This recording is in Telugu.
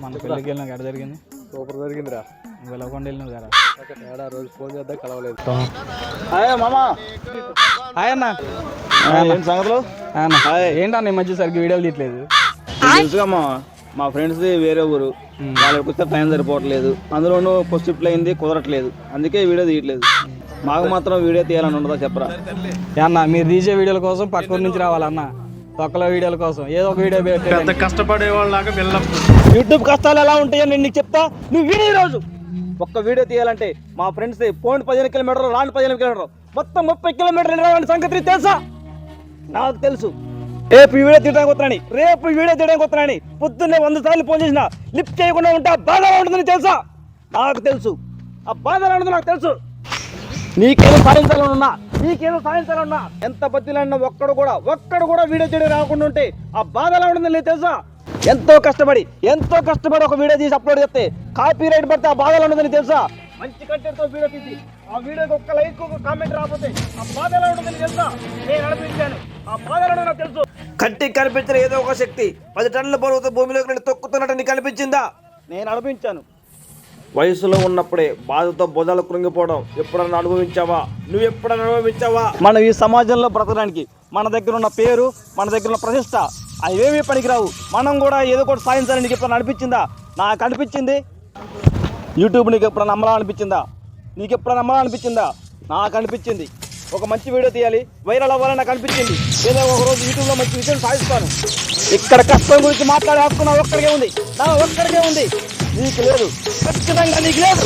మన పెళ్ళికి వెళ్ళిన గడ జరిగింది. సూపర్ జరిగిందిరా. వెళ్ళకుండా వెళ్ళినావు కదా. ఏడా రోజు ఫోన్ చేద్దాం కలవలేదు. మామా హాయ్ అన్న. సంగతులు ఏంటన్న ఈ మధ్య సరిగ్గా వీడియోలు తీయట్లేదు. తెలుసుగా మా ఫ్రెండ్స్ వేరే ఊరు, వాళ్ళకి వస్తే టైం సరిపోవట్లేదు. అందులోనూ ఫస్ట్ ట్రిప్ అయింది, కుదరట్లేదు. అందుకే వీడియో తీయట్లేదు. మాకు మాత్రం వీడియో తీయాలని ఉండదా చెప్పరా? అన్న మీరు తీసే వీడియోల కోసం పక్కన నుంచి రావాలన్న. తొక్కల వీడియోల కోసం ఏదో ఒక వీడియో పెట్టి కష్టపడే వాళ్ళలాగా యూట్యూబ్ కష్టాలు ఎలా ఉంటాయో నేను నీకు చెప్తా. నువ్వు వీడియో రోజు ఒక్క వీడియో తీయాలంటే మా ఫ్రెండ్స్ పోయిన 15 కిలోమీటర్లు, రాని 15 కిలోమీటర్లు, మొత్తం 30 కిలోమీటర్లు రావాలని సంగతి తెలుసా? నాకు తెలుసు. రేపు ఈ వీడియో తీయడానికి వస్తున్నాని పొద్దున్నే 100 సార్లు ఫోన్ చేసిన లిఫ్ట్ చేయకుండా ఉంటే ఆ బాధ ఉంటుందని తెలుసా? నాకు తెలుసు. ఆ బాధ ఉండదు నాకు తెలుసు. నీకేదో సాధించాలన్నా ఎంత బతిలాడినా ఒక్కడు కూడా వీడియో చేయడం రాకుండా ఉంటే ఆ బాధ ఎలా ఉంటుందని నీకు తెలుసా? ఎంతో కష్టపడి ఒక వీడియో తీసి అప్లోడ్ చేస్తే కాపీ రైట్ పడితే ఆ బాధ ఎలా ఉంటుందని తెలుసా? మంచి కంటెంట్ తో వీడియో తీసి ఆ వీడియోకి ఒక్క లైక్ ఒక కామెంట్ రాకపోతే ఆ బాధ ఎలా ఉంటుందని తెలుసా? నేను అనిపించాను. ఆ బాధ ఎలా ఉంటుందో నాకు తెలుసు. కంటికి కనిపించిన ఏదో ఒక శక్తి 10 టన్నుల బరువుతో భూమిలోకి నేను తొక్కుతున్నట్టు నీకు అనిపించిందా? నేను అనిపించాను. వయసులో ఉన్నప్పుడే బాధతో భుజాలు కృంగిపోవడం ఎప్పుడన్నా అనుభవించావా? నువ్వు ఎప్పుడన్నా అనుభవించావా? మనం ఈ సమాజంలో బ్రతకడానికి మన దగ్గర ఉన్న పేరు, మన దగ్గర ఉన్న ప్రతిష్ట అవేమీ పనికిరావు. మనం కూడా ఏదో ఒకటి సాధించాలని నీకు ఎప్పుడన్నా అనిపించిందా? నాకు అనిపించింది. యూట్యూబ్ నీకు ఎప్పుడన్నా నమ్మాలనిపించిందా? నాకు అనిపించింది. ఒక మంచి వీడియో తీయాలి, వైరల్ అవ్వాలని నాకు అనిపించింది. ఏదో ఒక రోజు యూట్యూబ్లో మంచి విషయం సాధిస్తాను. ఇక్కడ కష్టం గురించి మాట్లాడే హక్కు నా ఒక్కడికే ఉంది. నీకు లేదు. ఖచ్చితంగా నీకు లేదు.